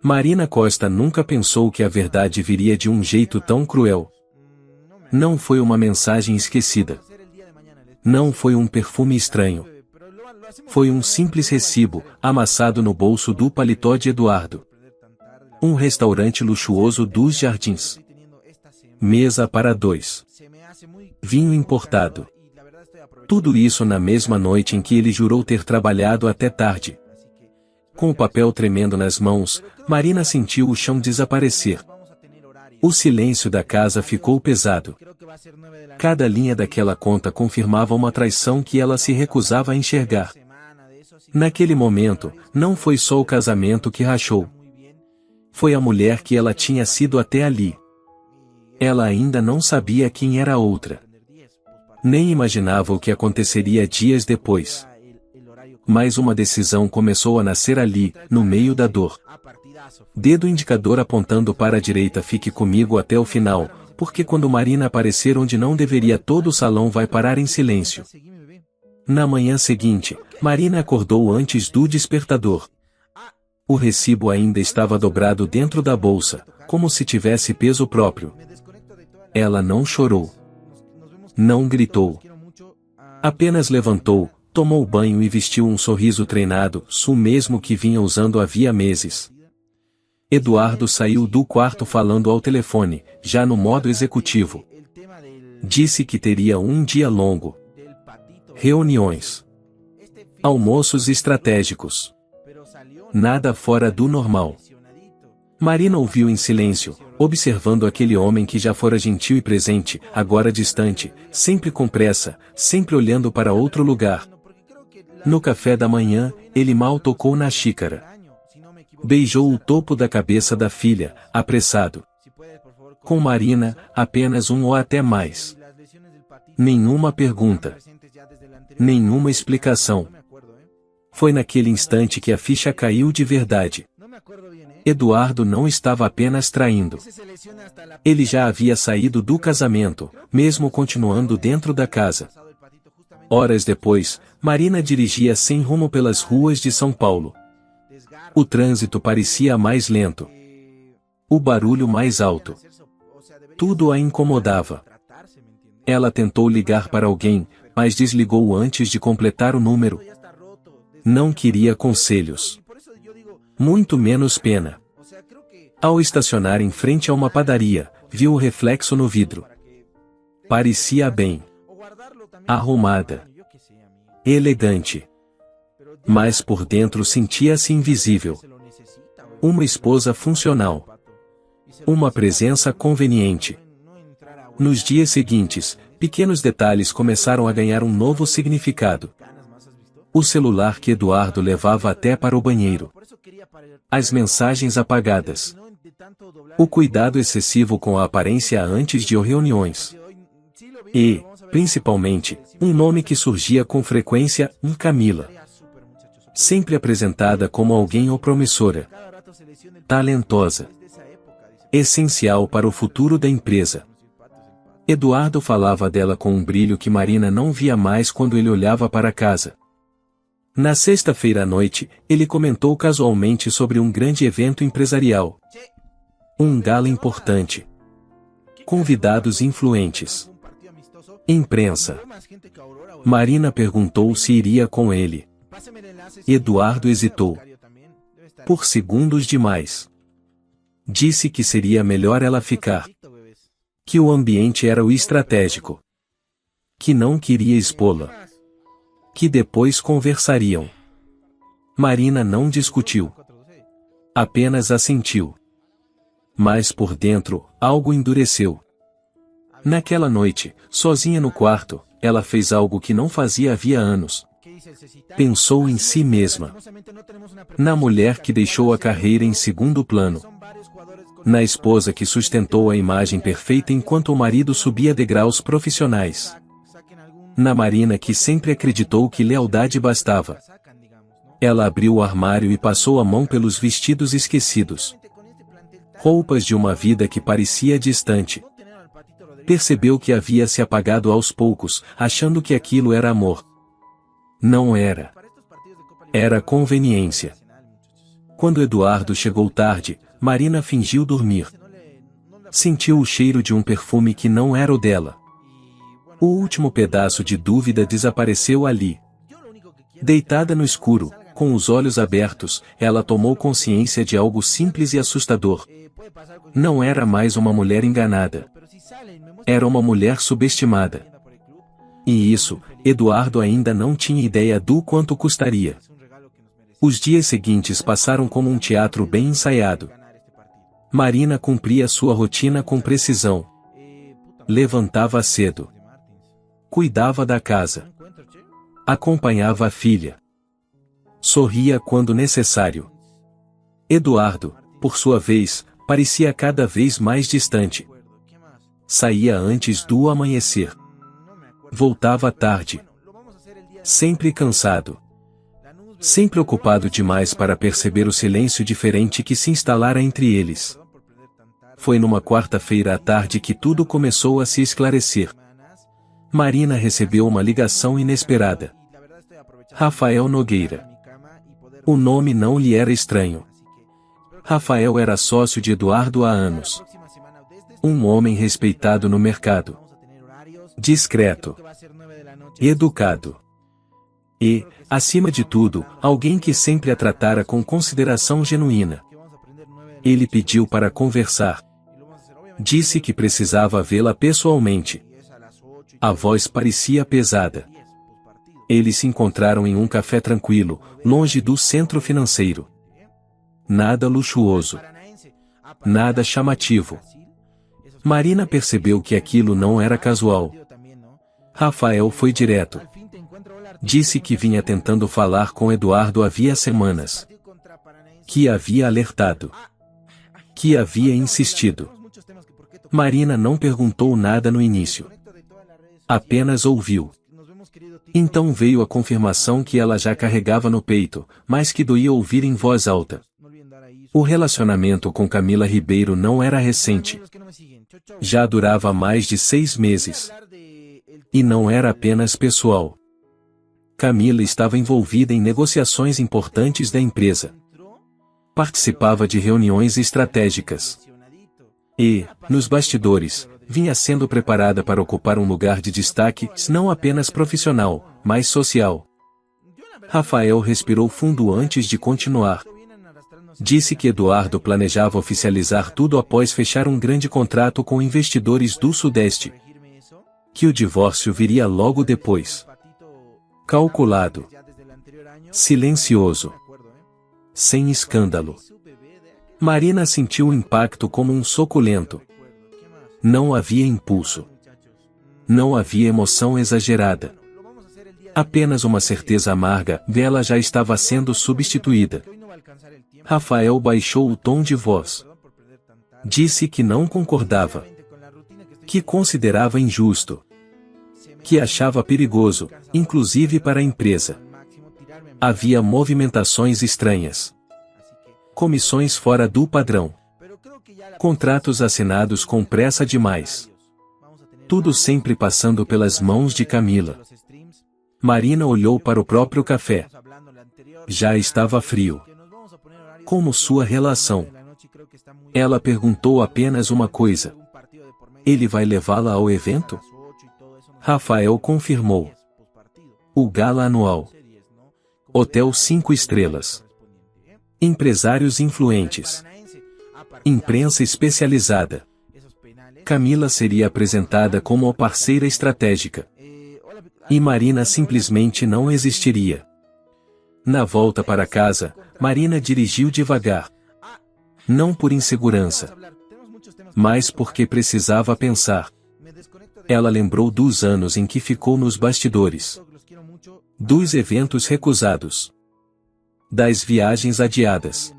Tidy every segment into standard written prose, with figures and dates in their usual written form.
Marina Costa nunca pensou que a verdade viria de um jeito tão cruel. Não foi uma mensagem esquecida. Não foi um perfume estranho. Foi um simples recibo, amassado no bolso do paletó de Eduardo. Um restaurante luxuoso dos Jardins. Mesa para 2. Vinho importado. Tudo isso na mesma noite em que ele jurou ter trabalhado até tarde. Com o papel tremendo nas mãos, Marina sentiu o chão desaparecer. O silêncio da casa ficou pesado. Cada linha daquela conta confirmava uma traição que ela se recusava a enxergar. Naquele momento, não foi só o casamento que rachou. Foi a mulher que ela tinha sido até ali. Ela ainda não sabia quem era a outra. Nem imaginava o que aconteceria dias depois. Mas uma decisão começou a nascer ali, no meio da dor. Dedo indicador apontando para a direita, fique comigo até o final, porque quando Marina aparecer onde não deveria, todo o salão vai parar em silêncio. Na manhã seguinte, Marina acordou antes do despertador. O recibo ainda estava dobrado dentro da bolsa, como se tivesse peso próprio. Ela não chorou. Não gritou. Apenas levantou, tomou banho e vestiu um sorriso treinado, o mesmo que vinha usando havia meses. Eduardo saiu do quarto falando ao telefone, já no modo executivo. Disse que teria um dia longo. Reuniões. Almoços estratégicos. Nada fora do normal. Marina ouviu em silêncio, observando aquele homem que já fora gentil e presente, agora distante, sempre com pressa, sempre olhando para outro lugar. No café da manhã, ele mal tocou na xícara. Beijou o topo da cabeça da filha, apressado. Com Marina, apenas um ou até mais. Nenhuma pergunta. Nenhuma explicação. Foi naquele instante que a ficha caiu de verdade. Eduardo não estava apenas traindo. Ele já havia saído do casamento, mesmo continuando dentro da casa. Horas depois, Marina dirigia sem rumo pelas ruas de São Paulo. O trânsito parecia mais lento. O barulho mais alto. Tudo a incomodava. Ela tentou ligar para alguém, mas desligou antes de completar o número. Não queria conselhos. Muito menos pena. Ao estacionar em frente a uma padaria, viu o reflexo no vidro. Parecia bem arrumada. Elegante. Mas por dentro sentia-se invisível. Uma esposa funcional. Uma presença conveniente. Nos dias seguintes, pequenos detalhes começaram a ganhar um novo significado. O celular que Eduardo levava até para o banheiro. As mensagens apagadas. O cuidado excessivo com a aparência antes de reuniões. E, principalmente, um nome que surgia com frequência, Camila. Sempre apresentada como alguém ou promissora. Talentosa. Essencial para o futuro da empresa. Eduardo falava dela com um brilho que Marina não via mais quando ele olhava para casa. Na sexta-feira à noite, ele comentou casualmente sobre um grande evento empresarial. Um gala importante. Convidados influentes. Imprensa. Marina perguntou se iria com ele. Eduardo hesitou. Por segundos demais. Disse que seria melhor ela ficar. Que o ambiente era o estratégico. Que não queria expô-la. Que depois conversariam. Marina não discutiu. Apenas assentiu. Mas por dentro, algo endureceu. Naquela noite, sozinha no quarto, ela fez algo que não fazia havia anos. Pensou em si mesma. Na mulher que deixou a carreira em segundo plano. Na esposa que sustentou a imagem perfeita enquanto o marido subia degraus profissionais. Na Marina que sempre acreditou que lealdade bastava. Ela abriu o armário e passou a mão pelos vestidos esquecidos. Roupas de uma vida que parecia distante. Percebeu que havia se apagado aos poucos, achando que aquilo era amor. Não era. Era conveniência. Quando Eduardo chegou tarde, Marina fingiu dormir. Sentiu o cheiro de um perfume que não era o dela. O último pedaço de dúvida desapareceu ali. Deitada no escuro, com os olhos abertos, ela tomou consciência de algo simples e assustador. Não era mais uma mulher enganada. Era uma mulher subestimada. E isso, Eduardo ainda não tinha ideia do quanto custaria. Os dias seguintes passaram como um teatro bem ensaiado. Marina cumpria sua rotina com precisão. Levantava cedo. Cuidava da casa. Acompanhava a filha. Sorria quando necessário. Eduardo, por sua vez, parecia cada vez mais distante. Saía antes do amanhecer. Voltava tarde. Sempre cansado. Sempre ocupado demais para perceber o silêncio diferente que se instalara entre eles. Foi numa quarta-feira à tarde que tudo começou a se esclarecer. Marina recebeu uma ligação inesperada. Rafael Nogueira. O nome não lhe era estranho. Rafael era sócio de Eduardo há anos. Um homem respeitado no mercado. Discreto. Educado. E, acima de tudo, alguém que sempre a tratara com consideração genuína. Ele pediu para conversar. Disse que precisava vê-la pessoalmente. A voz parecia pesada. Eles se encontraram em um café tranquilo, longe do centro financeiro. Nada luxuoso. Nada chamativo. Marina percebeu que aquilo não era casual. Rafael foi direto. Disse que vinha tentando falar com Eduardo havia semanas. Que havia alertado. Que havia insistido. Marina não perguntou nada no início. Apenas ouviu. Então veio a confirmação que ela já carregava no peito, mas que doía ouvir em voz alta. O relacionamento com Camila Ribeiro não era recente. Já durava mais de 6 meses. E não era apenas pessoal. Camila estava envolvida em negociações importantes da empresa. Participava de reuniões estratégicas. E, nos bastidores, vinha sendo preparada para ocupar um lugar de destaque, não apenas profissional, mas social. Rafael respirou fundo antes de continuar. Disse que Eduardo planejava oficializar tudo após fechar um grande contrato com investidores do Sudeste. Que o divórcio viria logo depois. Calculado. Silencioso. Sem escândalo. Marina sentiu o impacto como um soco lento. Não havia impulso. Não havia emoção exagerada. Apenas uma certeza amarga, dela já estava sendo substituída. Rafael baixou o tom de voz. Disse que não concordava. Que considerava injusto. Que achava perigoso, inclusive para a empresa. Havia movimentações estranhas. Comissões fora do padrão. Contratos assinados com pressa demais. Tudo sempre passando pelas mãos de Camila. Marina olhou para o próprio café. Já estava frio. Como sua relação? Ela perguntou apenas uma coisa. Ele vai levá-la ao evento? Rafael confirmou. O gala anual. Hotel 5 estrelas. Empresários influentes. Imprensa especializada. Camila seria apresentada como a parceira estratégica. E Marina simplesmente não existiria. Na volta para casa, Marina dirigiu devagar. Não por insegurança, mas porque precisava pensar. Ela lembrou dos anos em que ficou nos bastidores. Dos eventos recusados. Das viagens adiadas.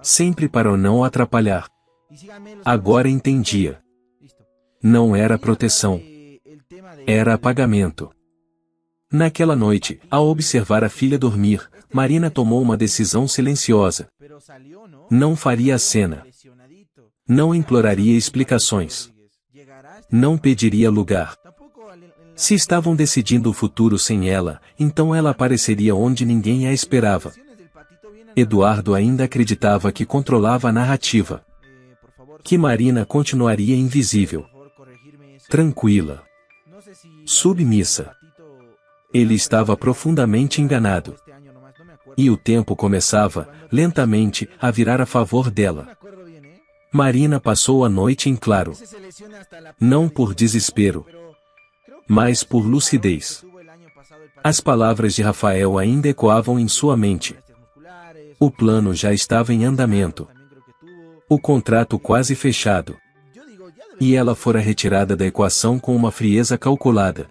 Sempre para não atrapalhar. Agora entendia. Não era proteção. Era apagamento. Naquela noite, ao observar a filha dormir, Marina tomou uma decisão silenciosa. Não faria a cena. Não imploraria explicações. Não pediria lugar. Se estavam decidindo o futuro sem ela, então ela apareceria onde ninguém a esperava. Eduardo ainda acreditava que controlava a narrativa. Que Marina continuaria invisível. Tranquila. Submissa. Ele estava profundamente enganado. E o tempo começava, lentamente, a virar a favor dela. Marina passou a noite em claro. Não por desespero, mas por lucidez. As palavras de Rafael ainda ecoavam em sua mente. O plano já estava em andamento. O contrato quase fechado. E ela fora retirada da equação com uma frieza calculada.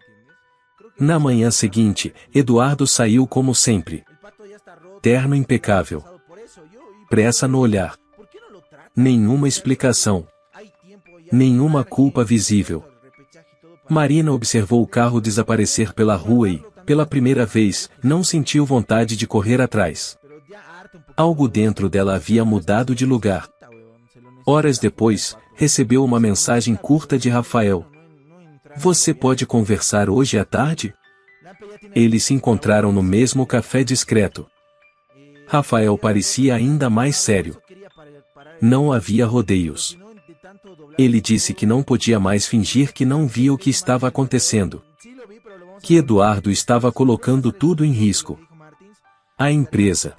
Na manhã seguinte, Eduardo saiu como sempre. Terno impecável. Pressa no olhar. Nenhuma explicação. Nenhuma culpa visível. Marina observou o carro desaparecer pela rua e, pela primeira vez, não sentiu vontade de correr atrás. Algo dentro dela havia mudado de lugar. Horas depois, recebeu uma mensagem curta de Rafael. Você pode conversar hoje à tarde? Eles se encontraram no mesmo café discreto. Rafael parecia ainda mais sério. Não havia rodeios. Ele disse que não podia mais fingir que não via o que estava acontecendo. Que Eduardo estava colocando tudo em risco. A empresa.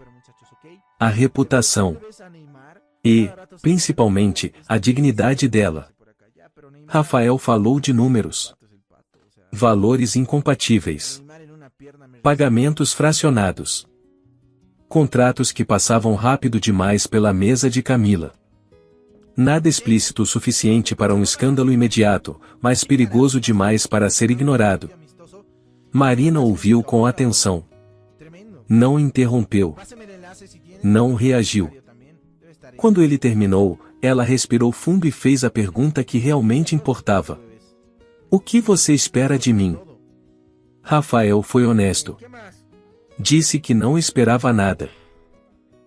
A reputação. E, principalmente, a dignidade dela. Rafael falou de números. Valores incompatíveis. Pagamentos fracionados. Contratos que passavam rápido demais pela mesa de Camila. Nada explícito o suficiente para um escândalo imediato, mas perigoso demais para ser ignorado. Marina ouviu com atenção. Não interrompeu. Não reagiu. Quando ele terminou, ela respirou fundo e fez a pergunta que realmente importava. O que você espera de mim? Rafael foi honesto. Disse que não esperava nada.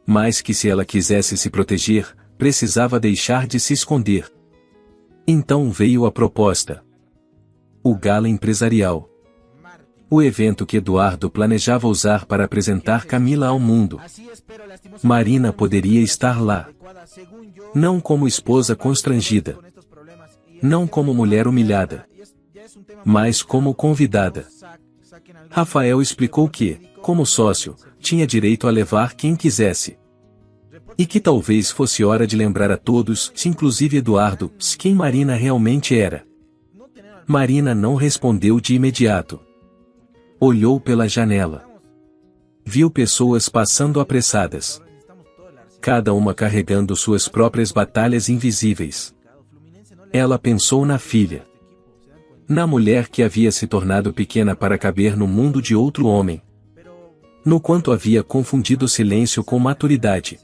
Mas que se ela quisesse se proteger, precisava deixar de se esconder. Então veio a proposta. O gala empresarial. O evento que Eduardo planejava usar para apresentar Camila ao mundo. Marina poderia estar lá. Não como esposa constrangida. Não como mulher humilhada. Mas como convidada. Rafael explicou que, como sócio, tinha direito a levar quem quisesse. E que talvez fosse hora de lembrar a todos, inclusive Eduardo, quem Marina realmente era. Marina não respondeu de imediato. Olhou pela janela. Viu pessoas passando apressadas. Cada uma carregando suas próprias batalhas invisíveis. Ela pensou na filha. Na mulher que havia se tornado pequena para caber no mundo de outro homem. No quanto havia confundido silêncio com maturidade.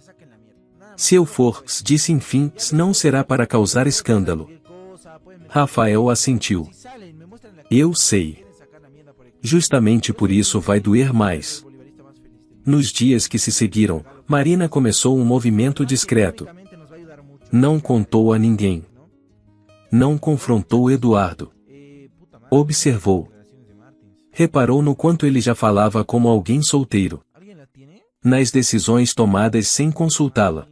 Se eu for, disse enfim, não será para causar escândalo. Rafael assentiu. Eu sei. Justamente por isso vai doer mais. Nos dias que se seguiram, Marina começou um movimento discreto. Não contou a ninguém. Não confrontou Eduardo. Observou. Reparou no quanto ele já falava como alguém solteiro. Nas decisões tomadas sem consultá-la.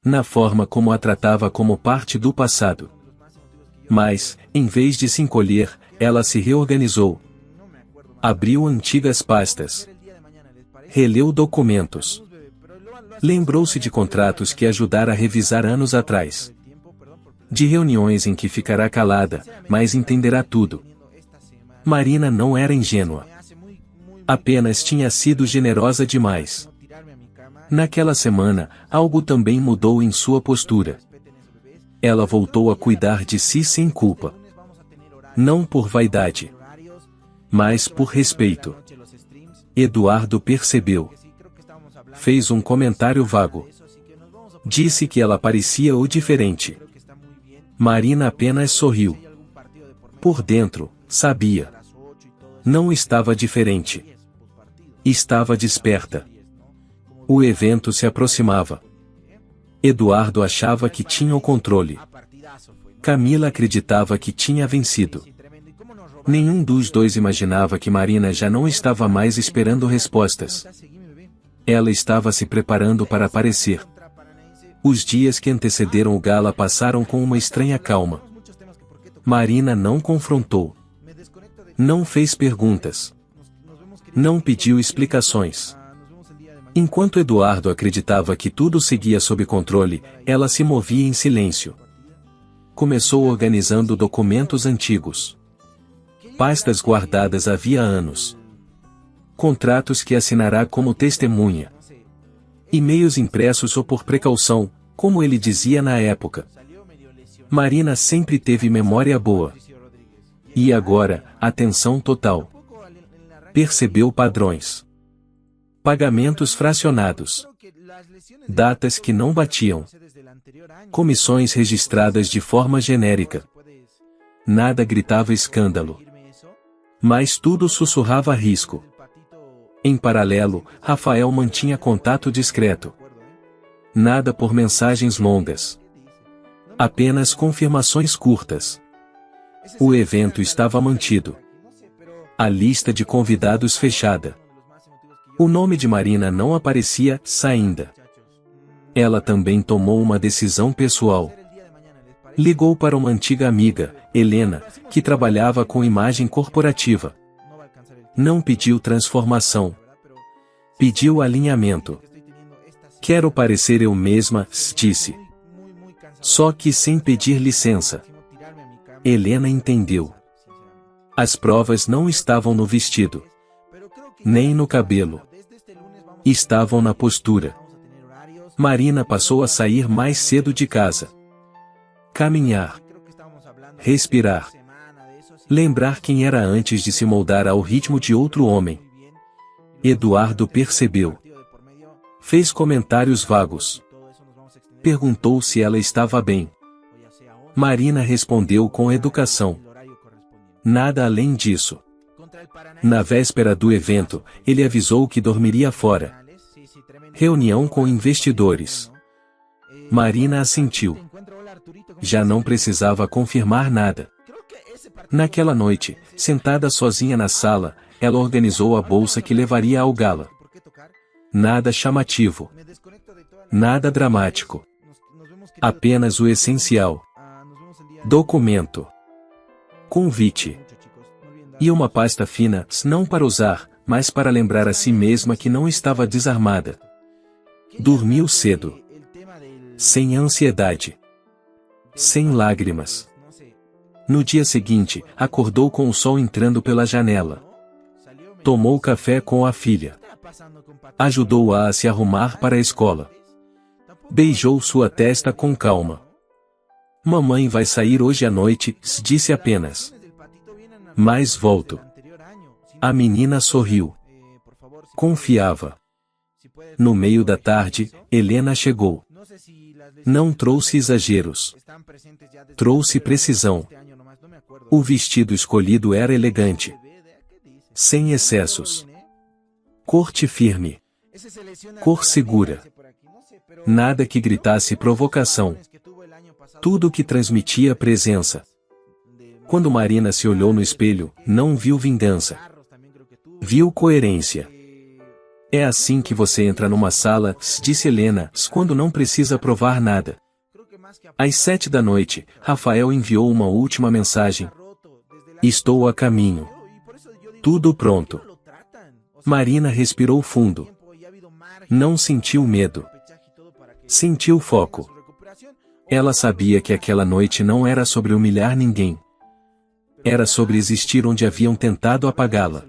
Na forma como a tratava como parte do passado. Mas, em vez de se encolher, ela se reorganizou. Abriu antigas pastas. Releu documentos. Lembrou-se de contratos que ajudara a revisar anos atrás. De reuniões em que ficará calada, mas entenderá tudo. Marina não era ingênua. Apenas tinha sido generosa demais. Naquela semana, algo também mudou em sua postura. Ela voltou a cuidar de si sem culpa. Não por vaidade, mas por respeito. Eduardo percebeu. Fez um comentário vago. Disse que ela parecia o diferente. Marina apenas sorriu. Por dentro, sabia. Não estava diferente. Estava desperta. O evento se aproximava. Eduardo achava que tinha o controle. Camila acreditava que tinha vencido. Nenhum dos dois imaginava que Marina já não estava mais esperando respostas. Ela estava se preparando para aparecer. Os dias que antecederam o gala passaram com uma estranha calma. Marina não confrontou. Não fez perguntas. Não pediu explicações. Enquanto Eduardo acreditava que tudo seguia sob controle, ela se movia em silêncio. Começou organizando documentos antigos. Pastas guardadas havia anos. Contratos que assinará como testemunha. E-mails impressos só por precaução, como ele dizia na época. Marina sempre teve memória boa. E agora, atenção total. Percebeu padrões. Pagamentos fracionados. Datas que não batiam. Comissões registradas de forma genérica. Nada gritava escândalo. Mas tudo sussurrava risco. Em paralelo, Rafael mantinha contato discreto. Nada por mensagens longas. Apenas confirmações curtas. O evento estava mantido. A lista de convidados fechada. O nome de Marina não aparecia ainda. Ela também tomou uma decisão pessoal. Ligou para uma antiga amiga, Helena, que trabalhava com imagem corporativa. Não pediu transformação. Pediu alinhamento. Quero parecer eu mesma, disse. Só que sem pedir licença. Helena entendeu. As provas não estavam no vestido. Nem no cabelo. Estavam na postura. Marina passou a sair mais cedo de casa. Caminhar. Respirar. Lembrar quem era antes de se moldar ao ritmo de outro homem. Eduardo percebeu. Fez comentários vagos. Perguntou se ela estava bem. Marina respondeu com educação. Nada além disso. Na véspera do evento, ele avisou que dormiria fora. Reunião com investidores. Marina assentiu. Já não precisava confirmar nada. Naquela noite, sentada sozinha na sala, ela organizou a bolsa que levaria ao gala. Nada chamativo. Nada dramático. Apenas o essencial. Documento. Convite. E uma pasta fina, não para usar, mas para lembrar a si mesma que não estava desarmada. Dormiu cedo. Sem ansiedade. Sem lágrimas. No dia seguinte, acordou com o sol entrando pela janela. Tomou café com a filha. Ajudou-a a se arrumar para a escola. Beijou sua testa com calma. Mamãe vai sair hoje à noite, disse apenas. Mas volto. A menina sorriu. Confiava. No meio da tarde, Helena chegou. Não trouxe exageros. Trouxe precisão. O vestido escolhido era elegante. Sem excessos. Corte firme. Cor segura. Nada que gritasse provocação. Tudo que transmitia presença. Quando Marina se olhou no espelho, não viu vingança. Viu coerência. É assim que você entra numa sala, disse Helena, quando não precisa provar nada. Às 7 da noite, Rafael enviou uma última mensagem. Estou a caminho. Tudo pronto. Marina respirou fundo. Não sentiu medo. Sentiu foco. Ela sabia que aquela noite não era sobre humilhar ninguém. Era sobre existir onde haviam tentado apagá-la.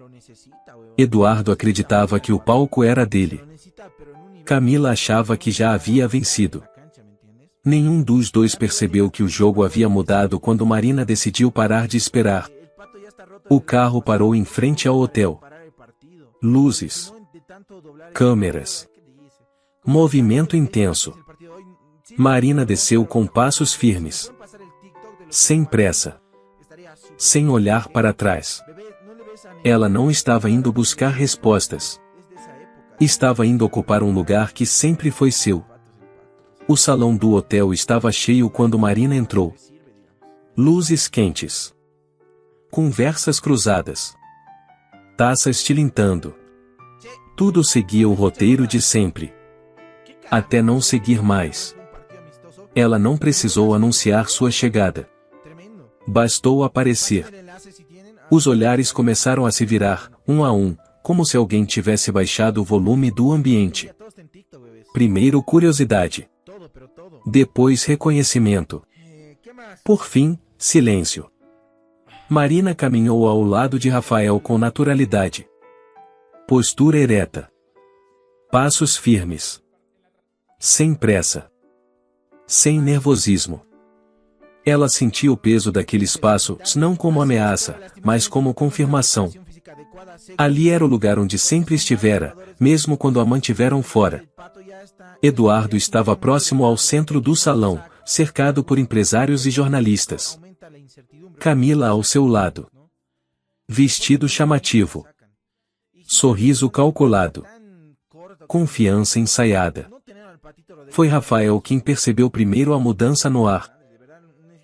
Eduardo acreditava que o palco era dele. Camila achava que já havia vencido. Nenhum dos dois percebeu que o jogo havia mudado quando Marina decidiu parar de esperar. O carro parou em frente ao hotel. Luzes. Câmeras. Movimento intenso. Marina desceu com passos firmes. Sem pressa. Sem olhar para trás. Ela não estava indo buscar respostas. Estava indo ocupar um lugar que sempre foi seu. O salão do hotel estava cheio quando Marina entrou. Luzes quentes. Conversas cruzadas. Taças tilintando. Tudo seguia o roteiro de sempre. Até não seguir mais. Ela não precisou anunciar sua chegada. Bastou aparecer. Os olhares começaram a se virar, um a um, como se alguém tivesse baixado o volume do ambiente. Primeiro curiosidade. Depois reconhecimento. Por fim, silêncio. Marina caminhou ao lado de Rafael com naturalidade. Postura ereta. Passos firmes. Sem pressa. Sem nervosismo. Ela sentia o peso daqueles passos não como ameaça, mas como confirmação. Ali era o lugar onde sempre estivera, mesmo quando a mantiveram fora. Eduardo estava próximo ao centro do salão, cercado por empresários e jornalistas. Camila ao seu lado. Vestido chamativo. Sorriso calculado. Confiança ensaiada. Foi Rafael quem percebeu primeiro a mudança no ar.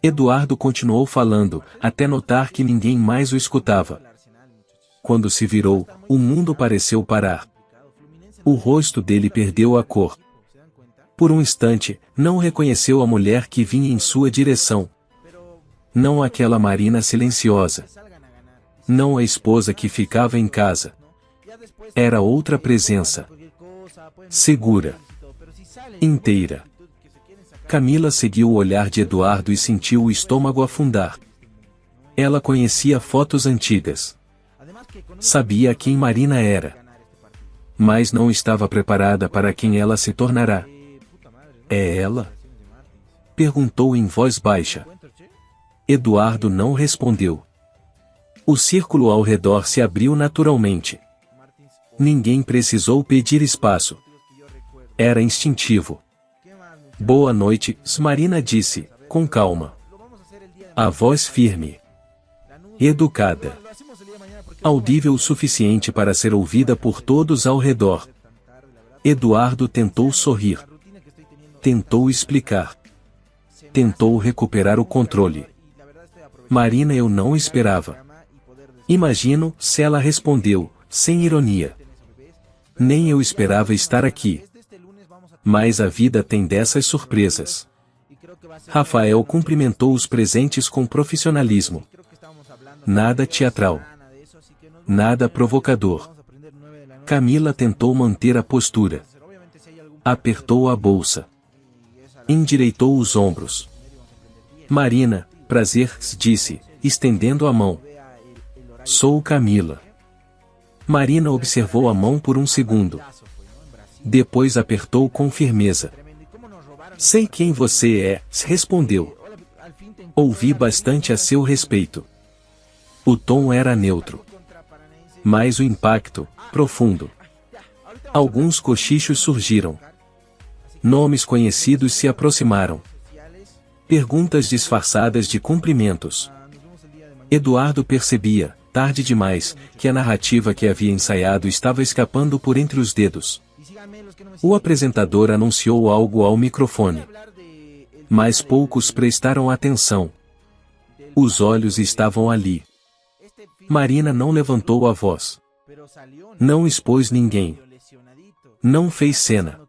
Eduardo continuou falando, até notar que ninguém mais o escutava. Quando se virou, o mundo pareceu parar. O rosto dele perdeu a cor. Por um instante, não reconheceu a mulher que vinha em sua direção. Não aquela Marina silenciosa. Não a esposa que ficava em casa. Era outra presença. Segura. Inteira. Camila seguiu o olhar de Eduardo e sentiu o estômago afundar. Ela conhecia fotos antigas. Sabia quem Marina era. Mas não estava preparada para quem ela se tornará. É ela? Perguntou em voz baixa. Eduardo não respondeu. O círculo ao redor se abriu naturalmente. Ninguém precisou pedir espaço. Era instintivo. Boa noite, Marina disse, com calma. A voz firme. Educada. Audível o suficiente para ser ouvida por todos ao redor. Eduardo tentou sorrir. Tentou explicar. Tentou recuperar o controle. Marina, eu não esperava. Imagino, se ela respondeu, sem ironia. Nem eu esperava estar aqui. Mas a vida tem dessas surpresas. Rafael cumprimentou os presentes com profissionalismo. Nada teatral. Nada provocador. Camila tentou manter a postura. Apertou a bolsa. Endireitou os ombros. Marina, prazer, disse, estendendo a mão. Sou Camila. Marina observou a mão por um segundo. Depois apertou com firmeza. Sei quem você é, respondeu. Ouvi bastante a seu respeito. O tom era neutro. Mas o impacto, profundo. Alguns cochichos surgiram. Nomes conhecidos se aproximaram. Perguntas disfarçadas de cumprimentos. Eduardo percebia, tarde demais, que a narrativa que havia ensaiado estava escapando por entre os dedos. O apresentador anunciou algo ao microfone. Mas poucos prestaram atenção. Os olhos estavam ali. Marina não levantou a voz. Não expôs ninguém. Não fez cena.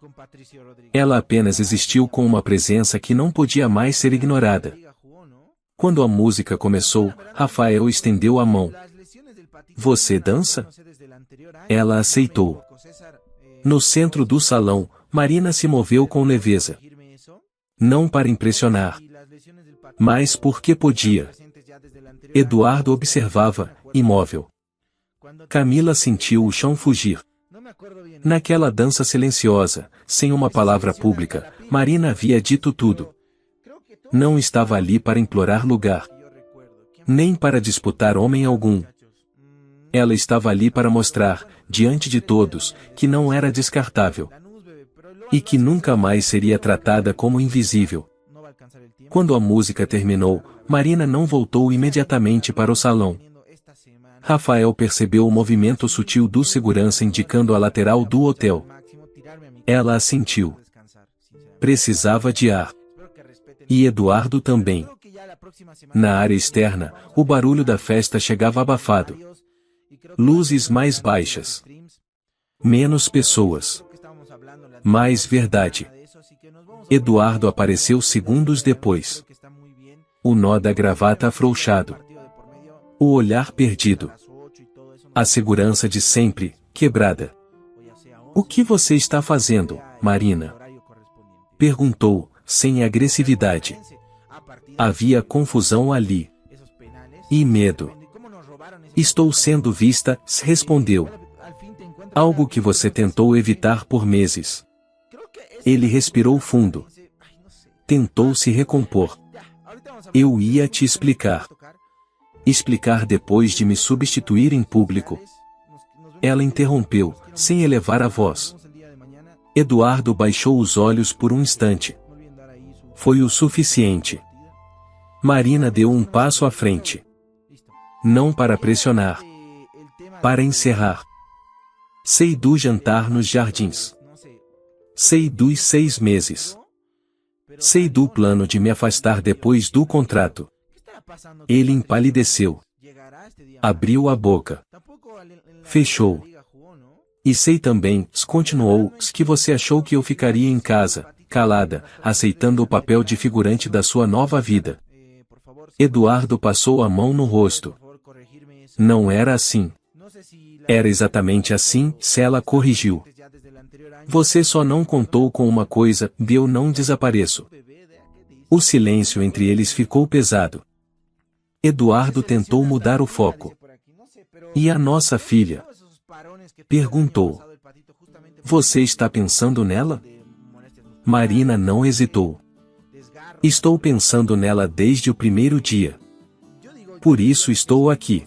Ela apenas existiu com uma presença que não podia mais ser ignorada. Quando a música começou, Rafael estendeu a mão. Você dança? Ela aceitou. No centro do salão, Marina se moveu com leveza. Não para impressionar, mas porque podia. Eduardo observava, imóvel. Camila sentiu o chão fugir. Naquela dança silenciosa, sem uma palavra pública, Marina havia dito tudo. Não estava ali para implorar lugar. Nem para disputar homem algum. Ela estava ali para mostrar, diante de todos, que não era descartável. E que nunca mais seria tratada como invisível. Quando a música terminou, Marina não voltou imediatamente para o salão. Rafael percebeu o movimento sutil do segurança indicando a lateral do hotel. Ela assentiu. Precisava de ar. E Eduardo também. Na área externa, o barulho da festa chegava abafado. Luzes mais baixas. Menos pessoas. Mais verdade. Eduardo apareceu segundos depois. O nó da gravata afrouxado. O olhar perdido. A segurança de sempre, quebrada. O que você está fazendo, Marina? Perguntou, sem agressividade. Havia confusão ali. E medo. Estou sendo vista, respondeu. Algo que você tentou evitar por meses. Ele respirou fundo. Tentou se recompor. Eu ia te explicar. Explicar depois de me substituir em público. Ela interrompeu, sem elevar a voz. Eduardo baixou os olhos por um instante. Foi o suficiente. Marina deu um passo à frente. Não para pressionar. Para encerrar. Sei do jantar nos jardins. Sei dos 6 meses. Sei do plano de me afastar depois do contrato. Ele empalideceu. Abriu a boca. Fechou. E sei também, continuou, que você achou que eu ficaria em casa, calada, aceitando o papel de figurante da sua nova vida. Eduardo passou a mão no rosto. Não era assim. Era exatamente assim, Ela corrigiu. Você só não contou com uma coisa, eu não desapareço. O silêncio entre eles ficou pesado. Eduardo tentou mudar o foco. E a nossa filha? Perguntou. Você está pensando nela? Marina não hesitou. Estou pensando nela desde o primeiro dia. Por isso estou aqui.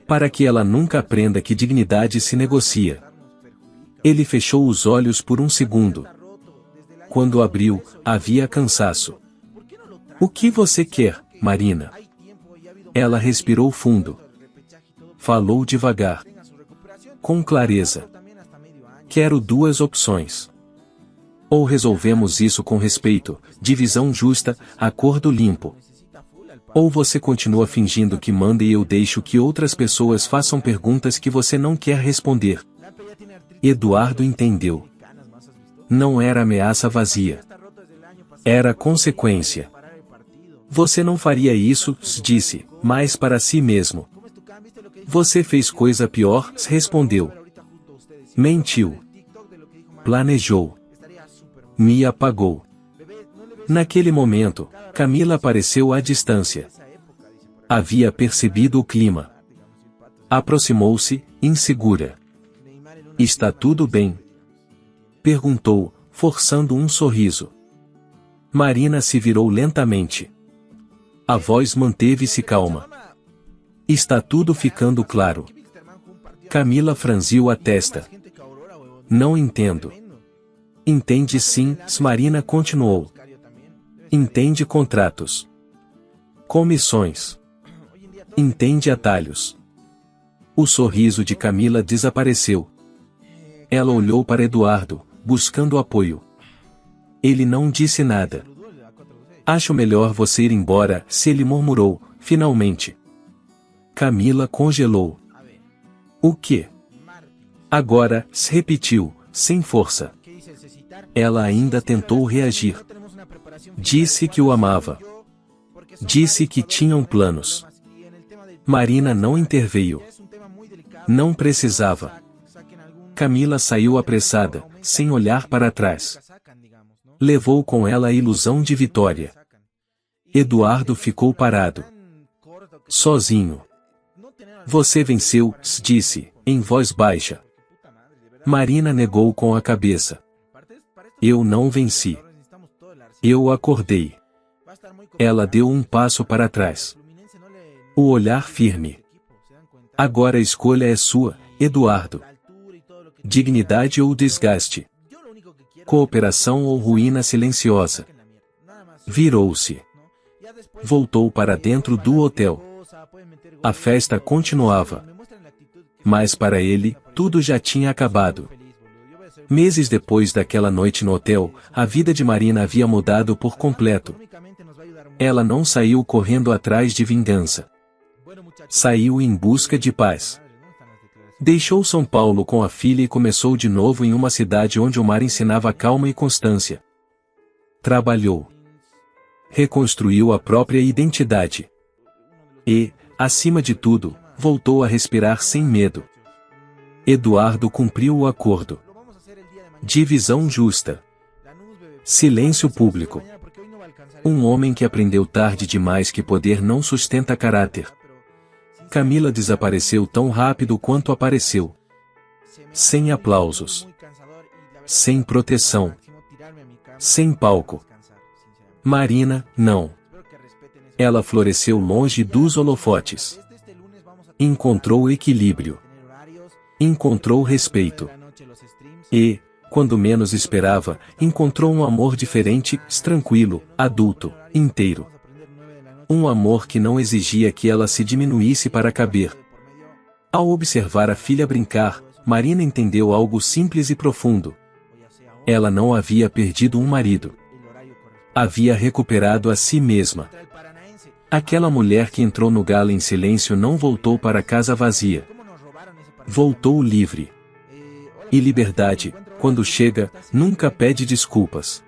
Para que ela nunca aprenda que dignidade se negocia. Ele fechou os olhos por um segundo. Quando abriu, havia cansaço. O que você quer, Marina? Ela respirou fundo. Falou devagar. Com clareza. Quero 2 opções. Ou resolvemos isso com respeito, divisão justa, acordo limpo. Ou você continua fingindo que manda e eu deixo que outras pessoas façam perguntas que você não quer responder. Eduardo entendeu. Não era ameaça vazia. Era consequência. Você não faria isso, disse, mas para si mesmo. Você fez coisa pior, respondeu. Mentiu. Planejou. Me apagou. Naquele momento, Camila apareceu à distância. Havia percebido o clima. Aproximou-se, insegura. Está tudo bem? Perguntou, forçando um sorriso. Marina se virou lentamente. A voz manteve-se calma. Está tudo ficando claro. Camila franziu a testa. Não entendo. Entende sim, Marina continuou. Entende contratos. Comissões. Entende atalhos. O sorriso de Camila desapareceu. Ela olhou para Eduardo, buscando apoio. Ele não disse nada. Acho melhor você ir embora, ele murmurou, finalmente. Camila congelou. O quê? Agora, repetiu, sem força. Ela ainda tentou reagir. Disse que o amava. Disse que tinham planos. Marina não interveio. Não precisava. Camila saiu apressada, sem olhar para trás. Levou com ela a ilusão de vitória. Eduardo ficou parado. Sozinho. Você venceu, disse, em voz baixa. Marina negou com a cabeça. Eu não venci. Eu acordei. Ela deu um passo para trás. O olhar firme. Agora a escolha é sua, Eduardo. Dignidade ou desgaste. Cooperação ou ruína silenciosa. Virou-se. Voltou para dentro do hotel. A festa continuava. Mas para ele, tudo já tinha acabado. Meses depois daquela noite no hotel, a vida de Marina havia mudado por completo. Ela não saiu correndo atrás de vingança. Saiu em busca de paz. Deixou São Paulo com a filha e começou de novo em uma cidade onde o mar ensinava calma e constância. Trabalhou. Reconstruiu a própria identidade. E, acima de tudo, voltou a respirar sem medo. Eduardo cumpriu o acordo. Divisão justa. Silêncio público. Um homem que aprendeu tarde demais que poder não sustenta caráter. Camila desapareceu tão rápido quanto apareceu. Sem aplausos. Sem proteção. Sem palco. Marina, não. Ela floresceu longe dos holofotes. Encontrou equilíbrio. Encontrou respeito. E, quando menos esperava, encontrou um amor diferente, tranquilo, adulto, inteiro. Um amor que não exigia que ela se diminuísse para caber. Ao observar a filha brincar, Marina entendeu algo simples e profundo. Ela não havia perdido um marido. Havia recuperado a si mesma. Aquela mulher que entrou no gala em silêncio não voltou para casa vazia. Voltou livre. E liberdade, quando chega, nunca pede desculpas.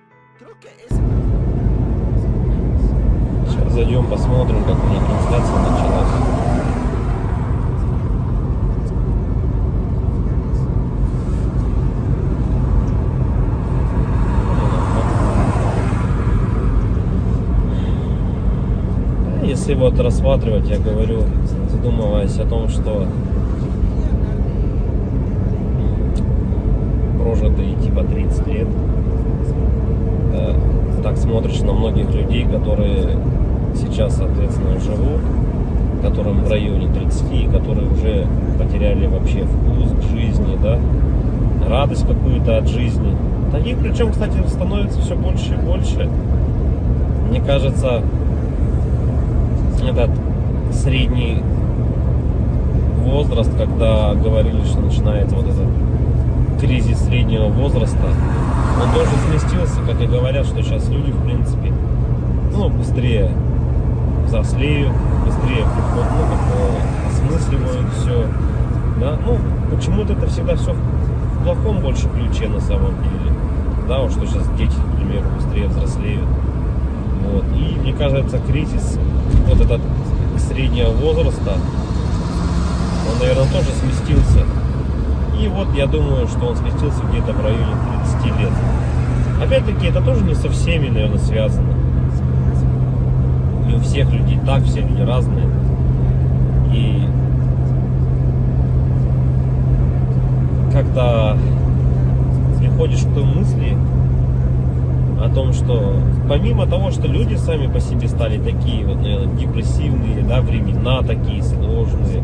Зайдем, посмотрим, как у них трансляция началась. Если вот рассматривать, я говорю, задумываясь о том, что прожитые типа 30 лет, так смотришь на многих людей, которые сейчас, соответственно, живут, которым в районе 30, которые уже потеряли вообще вкус к жизни, да, радость какую-то от жизни. Таких, причем, кстати, становится все больше и больше. Мне кажется, этот средний возраст, когда говорили, что начинается вот этот кризис среднего возраста, он тоже сместился, как и говорят, что сейчас люди, в принципе, быстрее взрослеют, быстрее осмысливают все, да, почему-то это всегда все в плохом больше ключе на самом деле, да, вот что сейчас дети, к примеру, быстрее взрослеют, вот, и мне кажется, кризис вот этот среднего возраста, он, наверное, тоже сместился, и вот я думаю, что он сместился где-то в районе 30 лет. Опять-таки, это тоже не со всеми, наверное, связано. Не у всех людей так, все люди разные. И когда приходишь к той мысли о том, что помимо того, что люди сами по себе стали такие вот, наверное, депрессивные, да, времена такие сложные,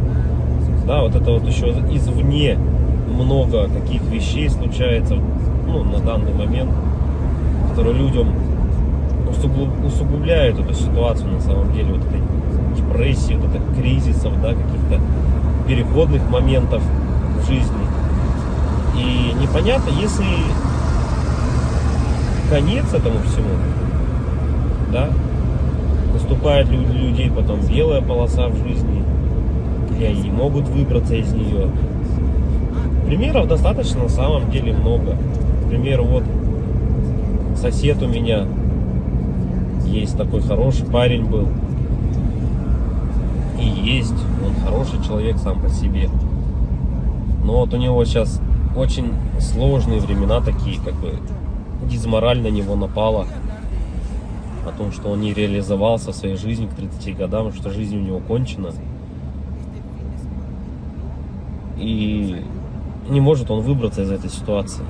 да, вот это вот еще извне много каких вещей случается, на данный момент, которые людям усугубляют эту ситуацию на самом деле, вот этой депрессии, вот этих кризисов, да, каких-то переходных моментов в жизни. И непонятно, если конец этому всему, да, наступает для людей потом белая полоса в жизни, и они не могут выбраться из нее. Примеров достаточно на самом деле много. К примеру, вот сосед у меня есть такой хороший парень был. И есть, он хороший человек сам по себе. Но вот у него сейчас очень сложные времена такие, как бы дизмораль на него напала. О том, что он не реализовался в своей жизни к 30 годам, что жизнь у него кончена. И не может он выбраться из этой ситуации.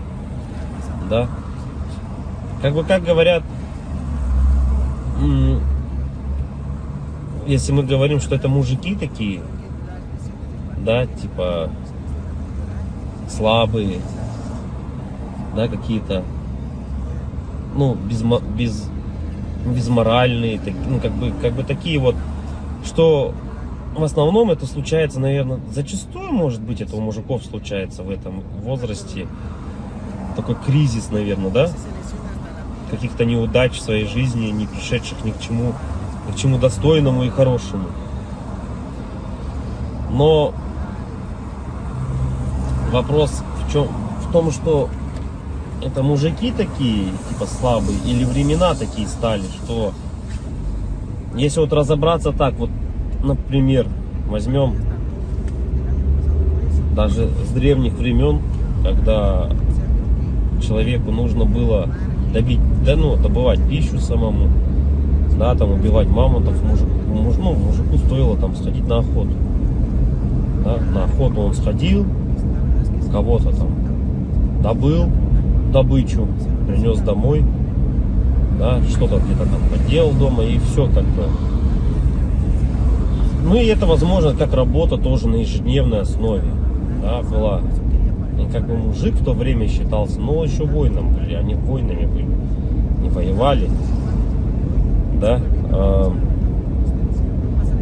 Да? Как говорят, если мы говорим, что это мужики такие, да, типа слабые, да, какие-то, безморальные, как бы такие вот, что в основном это случается, наверное, зачастую, может быть, это у мужиков случается в этом возрасте, такой кризис, наверное, да, каких-то неудач в своей жизни, не пришедших ни к чему достойному и хорошему. Но вопрос в том, что это мужики такие, типа слабые, или времена такие стали, что если вот разобраться так, вот, например, возьмем даже с древних времен, когда человеку нужно было добывать пищу самому, да, там убивать мамонтов, мужику стоило там сходить на охоту. Да, на охоту он сходил, кого-то там добыл добычу, принес домой, да, что-то где-то там поделал дома, и все как бы. Ну и это возможно как работа тоже на ежедневной основе, да, была. И как бы мужик в то время считался, но еще воином были, они воинами были, не воевали, да.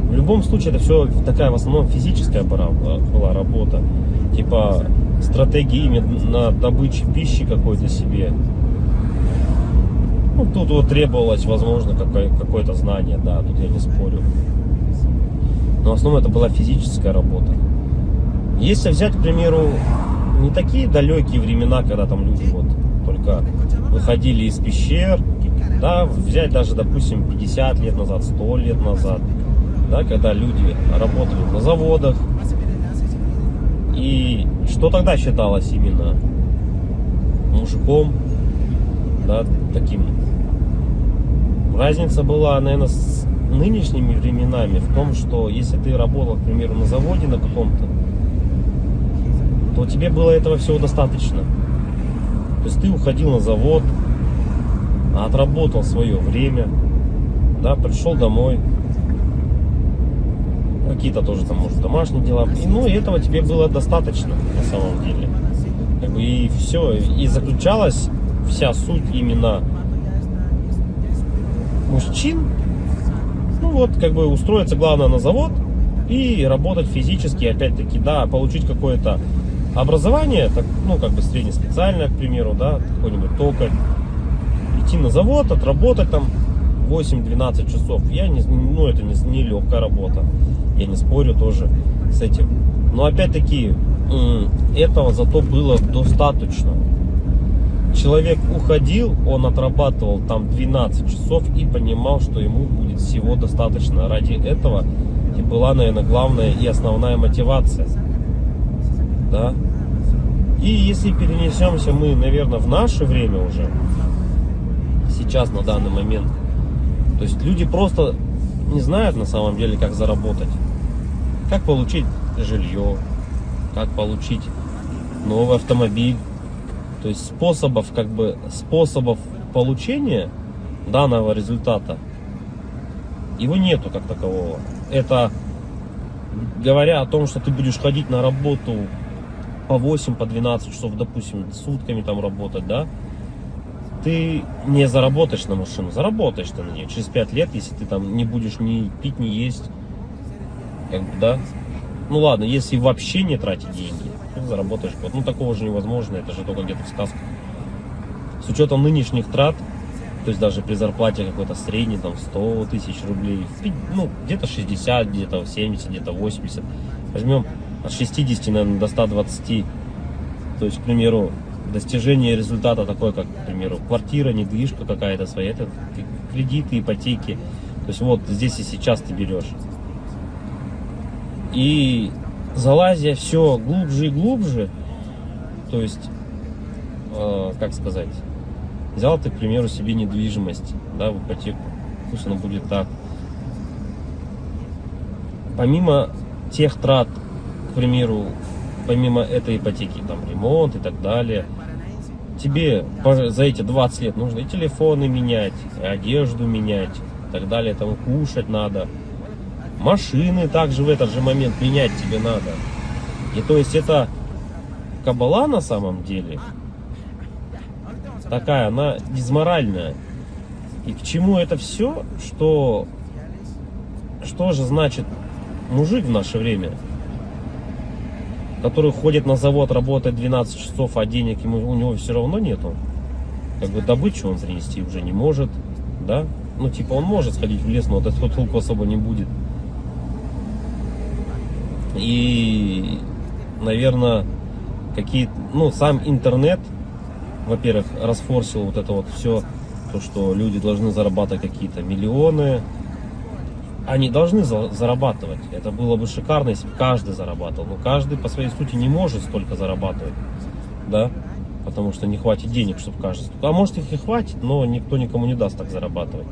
В любом случае это все такая в основном физическая была работа, типа стратегии именно добычи пищи какой-то себе. Ну, тут вот требовалось, возможно, какое-то знание, да, тут я не спорю. Но в основном это была физическая работа. Если взять, к примеру, не такие далекие времена, когда там люди вот только выходили из пещер, да, взять даже, допустим, 50 лет назад, 100 лет назад, да, когда люди работали на заводах, и что тогда считалось именно мужиком, да, таким. Разница была, наверное, с нынешними временами в том, что если ты работал, к примеру, на заводе на каком-то, то тебе было этого всего достаточно. То есть ты уходил на завод, отработал свое время, да, пришел домой, какие-то тоже там, может, домашние дела, и этого тебе было достаточно на самом деле. Как бы и все, и заключалась вся суть именно мужчин. Ну вот, как бы устроиться главное на завод и работать физически, опять-таки, да, получить какое-то образование, так, ну, как бы среднеспециальное, к примеру, да, какой-нибудь токарь, идти на завод, отработать там 8-12 часов. Это не легкая работа, я не спорю тоже с этим. Но опять-таки, этого зато было достаточно. Человек уходил, он отрабатывал там 12 часов и понимал, что ему будет всего достаточно. Ради этого и была, наверное, главная и основная мотивация. Да? И если перенесемся мы, наверное, в наше время уже, сейчас, на данный момент, то есть люди просто не знают на самом деле, как заработать, как получить жилье, как получить новый автомобиль. То есть способов получения данного результата его нету как такового. Это говоря о том, что ты будешь ходить на работу по 8, по 12 часов, допустим, сутками там работать, да, ты не заработаешь на машину, заработаешь ты на нее через 5 лет, если ты там не будешь ни пить, ни есть, как бы, да. Ну ладно, если вообще не тратить деньги, ты заработаешь год. Ну такого же невозможно, это же только где-то в сказках. С учетом нынешних трат, то есть даже при зарплате какой-то средней, там 100 тысяч рублей, ну где-то 60, где-то 70, где-то 80. Возьмем от 60, наверное, до 120. То есть, к примеру, достижение результата такой, как, к примеру, квартира, недвижка какая-то своя, это кредиты, ипотеки. То есть вот здесь и сейчас ты берешь. И залазя все глубже и глубже, то есть, как сказать, взял ты, к примеру, себе недвижимость, да, в ипотеку, пусть она будет так. Помимо тех трат, к примеру, помимо этой ипотеки, там, ремонт и так далее, тебе за эти 20 лет нужно и телефоны менять, и одежду менять, и так далее, там, кушать надо. Машины также в этот же момент менять тебе надо. И то есть это кабала на самом деле такая, она дизморальная. И к чему это все? Что же значит мужик в наше время, который ходит на завод, работает 12 часов, а денег у него все равно нету. Как бы добычу он принести уже не может, да? Ну типа он может сходить в лес, но от этого толку особо не будет. И, наверное, какие, ну, сам интернет, во-первых, расфорсил вот это вот все, то, что люди должны зарабатывать какие-то миллионы. Они должны зарабатывать. Это было бы шикарно, если бы каждый зарабатывал. Но каждый по своей сути не может столько зарабатывать, да, потому что не хватит денег, чтобы каждый. А может их и хватит, но никто никому не даст так зарабатывать.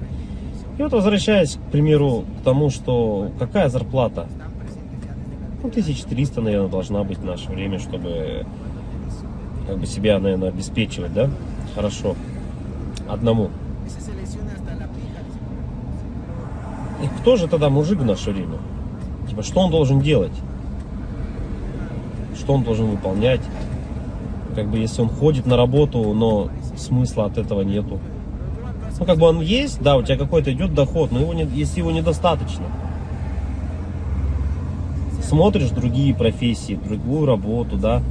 И вот возвращаясь, к примеру, к тому, что какая зарплата? Ну, 1300, наверное, должна быть в наше время, чтобы как бы себя, наверное, обеспечивать, да? Хорошо. Одному. И кто же тогда мужик в наше время? Типа, что он должен делать? Что он должен выполнять? Как бы, если он ходит на работу, но смысла от этого нету. Ну, как бы он есть, да, у тебя какой-то идет доход, но если его недостаточно. Смотришь другие профессии, другую работу, да,